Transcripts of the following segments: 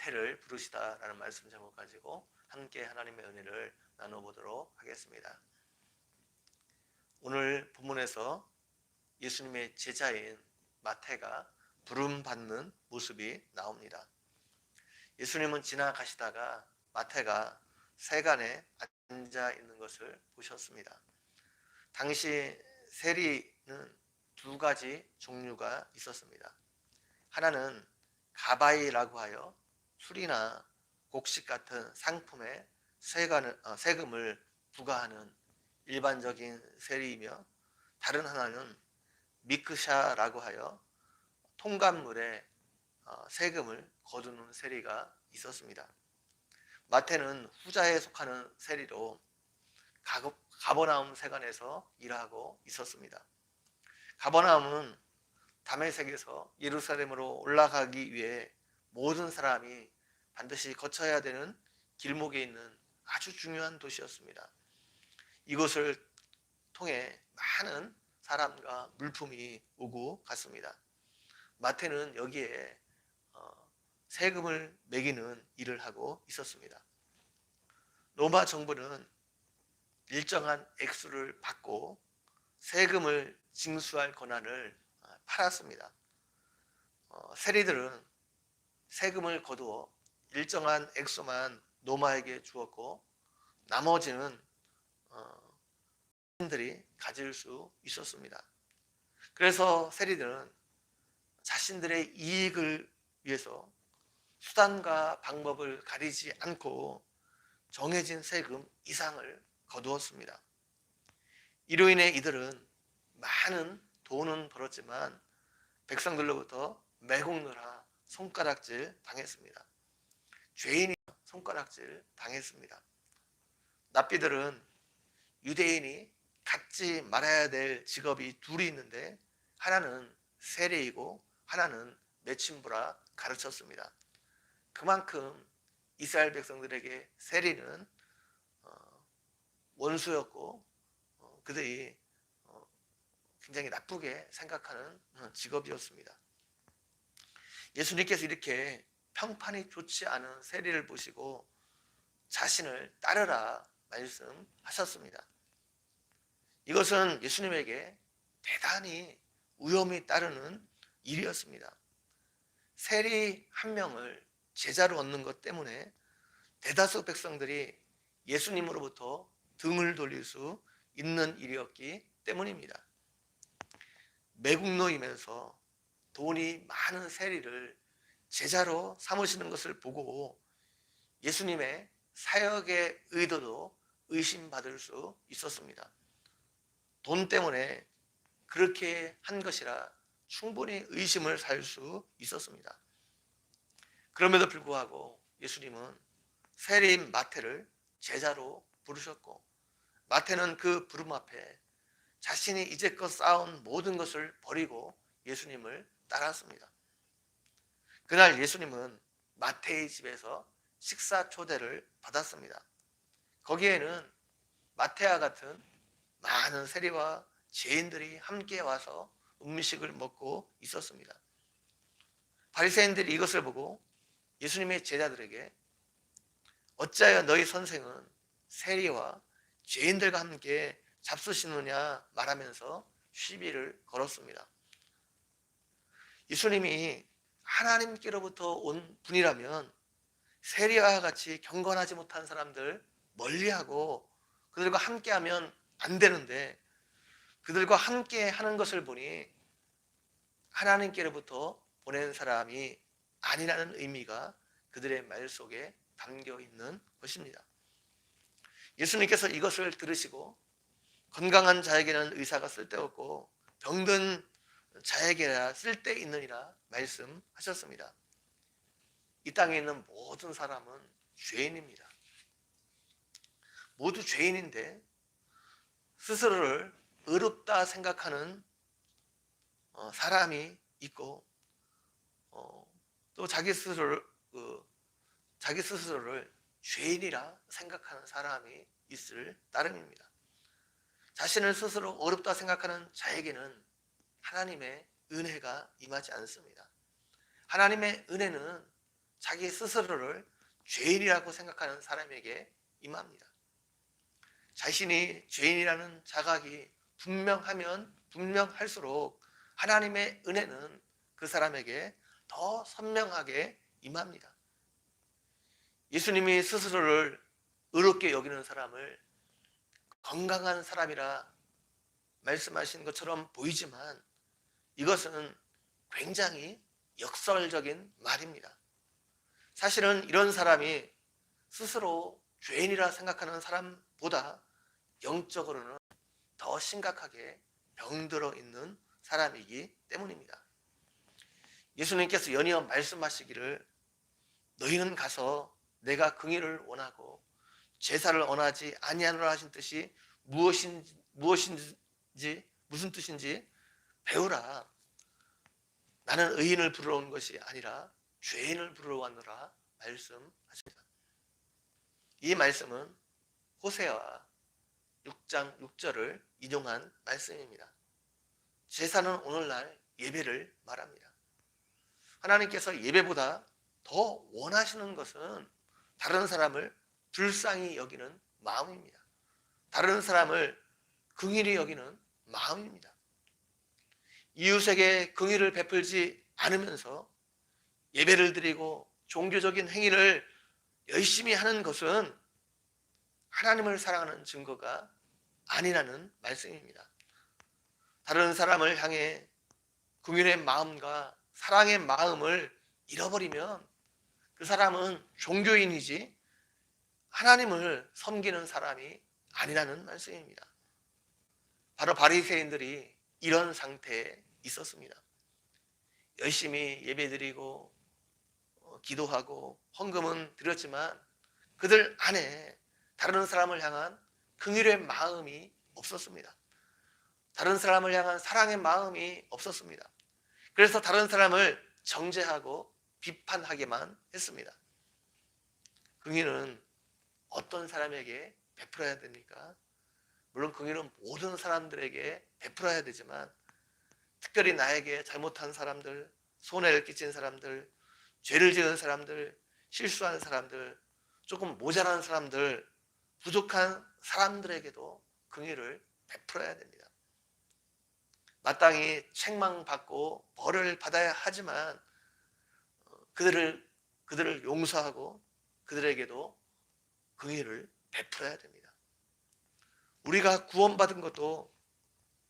마태를 부르시다라는 말씀 제목 가지고 함께 하나님의 은혜를 나눠보도록 하겠습니다. 오늘 본문에서 예수님의 제자인 마태가 부름받는 모습이 나옵니다. 예수님은 지나가시다가 마태가 세간에 앉아 있는 것을 보셨습니다. 당시 세리는 두 가지 종류가 있었습니다. 하나는 가바이라고 하여 술이나 곡식 같은 상품에 세금을 부과하는 일반적인 세리이며, 다른 하나는 미크샤라고 하여 통관물에 세금을 거두는 세리가 있었습니다. 마태는 후자에 속하는 세리로 가버나움 세관에서 일하고 있었습니다. 가버나움은 다메섹에서 예루살렘으로 올라가기 위해 모든 사람이 반드시 거쳐야 되는 길목에 있는 아주 중요한 도시였습니다. 이곳을 통해 많은 사람과 물품이 오고 갔습니다. 마태는 여기에 세금을 매기는 일을 하고 있었습니다. 로마 정부는 일정한 액수를 받고 세금을 징수할 권한을 팔았습니다. 세리들은 세금을 거두어 일정한 액수만 노마에게 주었고, 나머지는 자신들이 가질 수 있었습니다. 그래서 세리들은 자신들의 이익을 위해서 수단과 방법을 가리지 않고 정해진 세금 이상을 거두었습니다. 이로 인해 이들은 많은 돈은 벌었지만 백성들로부터 매국노라 손가락질 당했습니다. 죄인이 손가락질 당했습니다. 납비들은 유대인이 갖지 말아야 될 직업이 둘이 있는데, 하나는 세리이고 하나는 매춘부라 가르쳤습니다. 그만큼 이스라엘 백성들에게 세리는 원수였고, 그들이 굉장히 나쁘게 생각하는 직업이었습니다. 예수님께서 이렇게 평판이 좋지 않은 세리를 보시고 자신을 따르라 말씀하셨습니다. 이것은 예수님에게 대단히 위험이 따르는 일이었습니다. 세리 한 명을 제자로 얻는 것 때문에 대다수 백성들이 예수님으로부터 등을 돌릴 수 있는 일이었기 때문입니다. 매국노이면서 돈이 많은 세리를 제자로 삼으시는 것을 보고 예수님의 사역의 의도도 의심받을 수 있었습니다. 돈 때문에 그렇게 한 것이라 충분히 의심을 살 수 있었습니다. 그럼에도 불구하고 예수님은 세리인 마태를 제자로 부르셨고, 마태는 그 부름 앞에 자신이 이제껏 쌓은 모든 것을 버리고 예수님을 따랐습니다. 그날 예수님은 마태의 집에서 식사 초대를 받았습니다. 거기에는 마태와 같은 많은 세리와 죄인들이 함께 와서 음식을 먹고 있었습니다. 바리새인들이 이것을 보고 예수님의 제자들에게 어찌하여 너희 선생은 세리와 죄인들과 함께 잡수시느냐 말하면서 시비를 걸었습니다. 예수님이 하나님께로부터 온 분이라면 세리와 같이 경건하지 못한 사람들 멀리하고 그들과 함께하면 안 되는데, 그들과 함께 하는 것을 보니 하나님께로부터 보낸 사람이 아니라는 의미가 그들의 말 속에 담겨 있는 것입니다. 예수님께서 이것을 들으시고 건강한 자에게는 의사가 쓸데없고 병든 자에게나 쓸데있느니라 말씀하셨습니다. 이 땅에 있는 모든 사람은 죄인입니다. 모두 죄인인데 스스로를 의롭다 생각하는 사람이 있고, 또 자기 스스로를 죄인이라 생각하는 사람이 있을 따름입니다. 자신을 스스로 어렵다 생각하는 자에게는 하나님의 은혜가 임하지 않습니다. 하나님의 은혜는 자기 스스로를 죄인이라고 생각하는 사람에게 임합니다. 자신이 죄인이라는 자각이 분명하면 분명할수록 하나님의 은혜는 그 사람에게 더 선명하게 임합니다. 예수님이 스스로를 의롭게 여기는 사람을 건강한 사람이라 말씀하신 것처럼 보이지만 이것은 굉장히 역설적인 말입니다. 사실은 이런 사람이 스스로 죄인이라 생각하는 사람보다 영적으로는 더 심각하게 병들어 있는 사람이기 때문입니다. 예수님께서 연이어 말씀하시기를 너희는 가서 내가 긍휼을 원하고 제사를 원하지 아니하노라 하신 뜻이 무슨 뜻인지 배우라. 나는 의인을 부르러 온 것이 아니라 죄인을 부르러 왔노라 말씀하십니다. 이 말씀은 호세아 6장 6절을 인용한 말씀입니다. 제사는 오늘날 예배를 말합니다. 하나님께서 예배보다 더 원하시는 것은 다른 사람을 불쌍히 여기는 마음입니다. 다른 사람을 긍휼히 여기는 마음입니다. 이웃에게 긍휼을 베풀지 않으면서 예배를 드리고 종교적인 행위를 열심히 하는 것은 하나님을 사랑하는 증거가 아니라는 말씀입니다. 다른 사람을 향해 긍휼의 마음과 사랑의 마음을 잃어버리면 그 사람은 종교인이지 하나님을 섬기는 사람이 아니라는 말씀입니다. 바로 바리새인들이 이런 상태에 있었습니다. 열심히 예배드리고 기도하고 헌금은 드렸지만 그들 안에 다른 사람을 향한 긍휼의 마음이 없었습니다. 다른 사람을 향한 사랑의 마음이 없었습니다. 그래서 다른 사람을 정죄하고 비판하게만 했습니다. 긍휼은 어떤 사람에게 베풀어야 됩니까? 물론 긍휼은 모든 사람들에게 베풀어야 되지만 특별히 나에게 잘못한 사람들, 손해를 끼친 사람들, 죄를 지은 사람들, 실수한 사람들, 조금 모자란 사람들, 부족한 사람들에게도 긍휼을 베풀어야 됩니다. 마땅히 책망받고 벌을 받아야 하지만 그들을 용서하고 그들에게도 긍휼을 베풀어야 됩니다. 우리가 구원받은 것도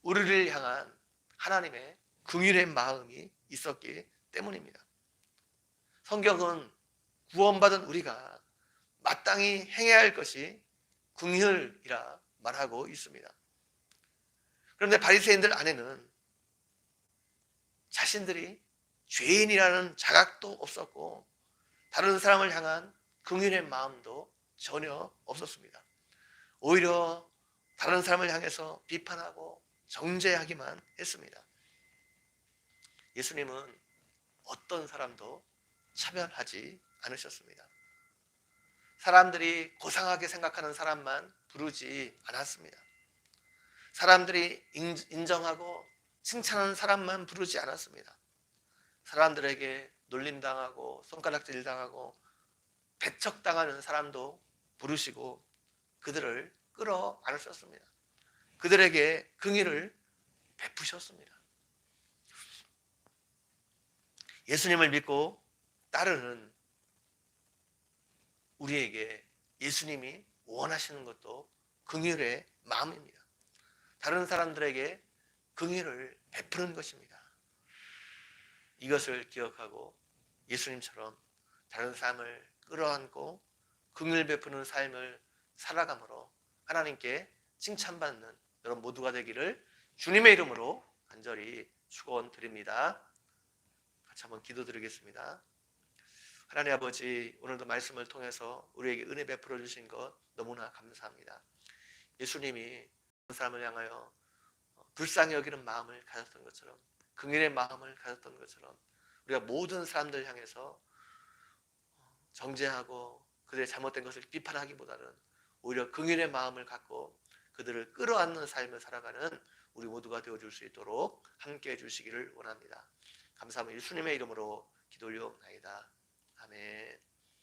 우리를 향한 하나님의 긍휼의 마음이 있었기 때문입니다. 성경은 구원받은 우리가 마땅히 행해야 할 것이 긍휼이라 말하고 있습니다. 그런데 바리새인들 안에는 자신들이 죄인이라는 자각도 없었고 다른 사람을 향한 긍휼의 마음도 전혀 없었습니다. 오히려 다른 사람을 향해서 비판하고 정죄하기만 했습니다. 예수님은 어떤 사람도 차별하지 않으셨습니다. 사람들이 고상하게 생각하는 사람만 부르지 않았습니다. 사람들이 인정하고 칭찬하는 사람만 부르지 않았습니다. 사람들에게 놀림당하고 손가락질 당하고 배척당하는 사람도 부르시고 그들을 끌어안으셨습니다. 그들에게 긍휼을 베푸셨습니다. 예수님을 믿고 따르는 우리에게 예수님이 원하시는 것도 긍휼의 마음입니다. 다른 사람들에게 긍휼을 베푸는 것입니다. 이것을 기억하고 예수님처럼 다른 사람을 끌어안고 긍휼 베푸는 삶을 살아감으로 하나님께 칭찬받는 여러분 모두가 되기를 주님의 이름으로 간절히 축원드립니다. 같이 한번 기도드리겠습니다. 하나님 아버지, 오늘도 말씀을 통해서 우리에게 은혜 베풀어 주신 것 너무나 감사합니다. 예수님이 사람을 향하여 불쌍히 여기는 마음을 가졌던 것처럼 긍휼의 마음을 가졌던 것처럼 우리가 모든 사람들 향해서 정죄하고 그들의 잘못된 것을 비판하기보다는 오히려 긍휼의 마음을 갖고 그들을 끌어안는 삶을 살아가는 우리 모두가 되어줄 수 있도록 함께해 주시기를 원합니다. 감사합니다. 예수님의 이름으로 기도 올려옵나이다.